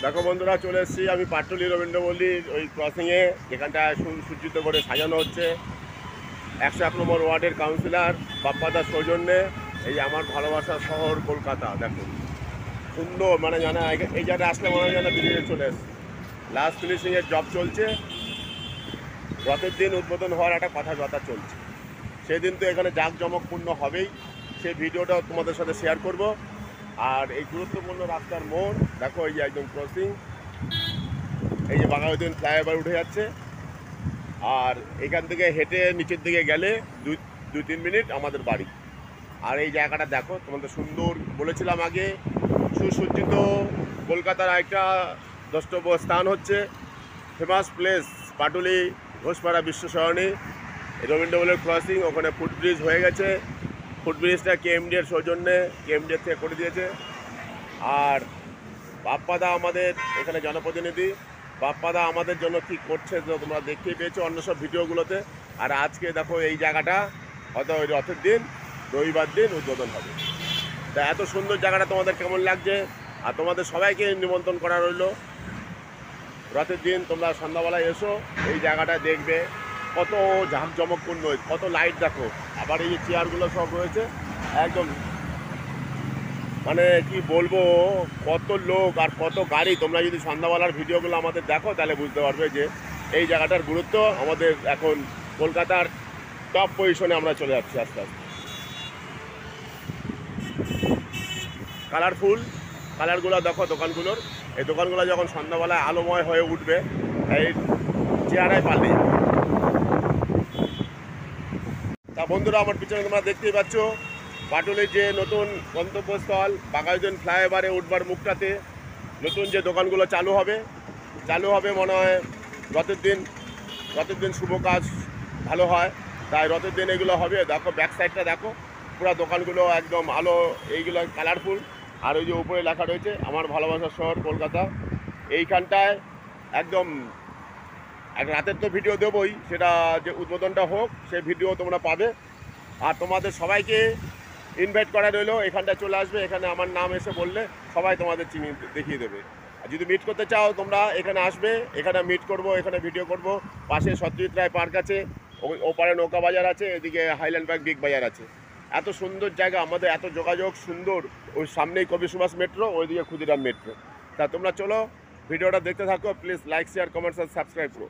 দেখো বন্ধুরা, চলে এসেছি আমি পাটুলি রবীন্দ্রপল্লীর ওই ক্রসিংয়ে, যেখানটায় সুসজ্জিত করে সাজানো হচ্ছে 101 নম্বর ওয়ার্ডের কাউন্সিলর বাপ্পাদার সৌজন্যে। এই আমার ভালোবাসার শহর কলকাতা। দেখো সুন্দর, মানে জানা এই জায়গাটা আসলে মনে হয় যেন বিদেশে চলে এসছে। লাস্ট ফিনিশিংয়ের জব চলছে, রথের দিন উদ্বোধন হওয়ার একটা কথাবার্তা চলছে। সেদিন তো এখানে জাঁকজমকপূর্ণ হবেই, সেই ভিডিওটাও তোমাদের সাথে শেয়ার করব। আর এই গুরুত্বপূর্ণ রাস্তার মোড় দেখো, এই যে একদম ক্রসিং, এই যে বাঘাযতীন ফ্লাইওভার উঠে যাচ্ছে। আর এখান থেকে হেঁটে নিচের দিকে গেলে দুই তিন মিনিট আমাদের বাড়ি। আর এই জায়গাটা দেখো, তোমাদের সুন্দর বলেছিলাম আগে, সুসজ্জিত কলকাতার একটা দ্রষ্টব্য স্থান হচ্ছে ফেমাস প্লেস পাটুলি ঘোষপাড়া বিশ্বসরণী রবীন্দ্রপল্লীর ক্রসিং। ওখানে ফুটব্রিজ হয়ে গেছে, ফুটব্রিজটা কেএমডি এর সৌজন্যে, কেএমডি থেকে করে দিয়েছে। আর বাপ্পাদা আমাদের এখানে জনপ্রতিনিধি, বাপ্পাদা আমাদের জন্য কী করছে তো তোমরা দেখতেই পেয়েছো অন্য সব ভিডিওগুলোতে। আর আজকে দেখো এই জায়গাটা হয়তো ওই রথের দিন, রবিবার দিন উদ্বোধন হবে। তা এত সুন্দর জায়গাটা তোমাদের কেমন লাগছে? আর তোমাদের সবাইকে নিমন্ত্রণ করা রইল, রথের দিন তোমরা সন্ধ্যাবেলায় এসো, এই জায়গাটা দেখবে কত ঝাঁকজমকপূর্ণ, কত লাইট দেখো। আবার এই যে চেয়ারগুলো সব রয়েছে একদম, মানে কি বলবো, কত লোক আর কত গাড়ি। তোমরা যদি সন্ধ্যাবেলার ভিডিওগুলো আমাদের দেখো তাহলে বুঝতে পারবে যে এই জায়গাটার গুরুত্ব। আমাদের এখন কলকাতার টপ পজিশনে আমরা চলে যাচ্ছি আস্তে আস্তে। কালারফুল কালারগুলো দেখো দোকানগুলোর, এই দোকানগুলো যখন সন্ধ্যাবেলায় আলোময় হয়ে উঠবে, এই চেহারায় পাল্টে যাবে। তা বন্ধুরা, আমার পিছনে তোমরা দেখতেই পাচ্ছ পাটুলির যে নতুন গন্তব্যস্থল বাঘাযতীন ফ্লাইওভারে উঠবার মুখটাতে নতুন যে দোকানগুলো চালু হবে মনে হয় রথের দিন শুভ কাজ ভালো হয়, তাই রথের দিন এগুলো হবে। দেখো ব্যাক সাইডটা দেখো, পুরো দোকানগুলো একদম আলো, এইগুলো কালারফুল। আর ওই যে উপরে লেখা রয়েছে আমার ভালোবাসার শহর কলকাতা। এইখানটায় একদম এক রাতের তো ভিডিও দেবই, সেটা যে উদ্বোধনটা হোক সেই ভিডিও তোমরা পাবে। আর তোমাদের সবাইকে ইনভাইট করা রইলো, এখানটায় চলে আসবে। এখানে আমার নাম এসে বললে সবাই তোমাদের চিনি দেখিয়ে দেবে। আর যদি মিট করতে চাও তোমরা এখানে আসবে, এখানে মিট করব, এখানে ভিডিও করব। পাশে সত্যজিৎ রায় পার্ক আছে, ওপারে নৌকা বাজার আছে, এদিকে হাইল্যান্ড পার্ক বিগ বাজার আছে। এত সুন্দর জায়গা, আমাদের এত যোগাযোগ সুন্দর। ওই সামনেই কবি সুভাষ মেট্রো, ওইদিকে ক্ষুদিরাম মেট্রো। তা তোমরা চলো ভিডিওটা দেখতে থাকো, প্লিজ লাইক শেয়ার কমেন্টস আর সাবস্ক্রাইব করো।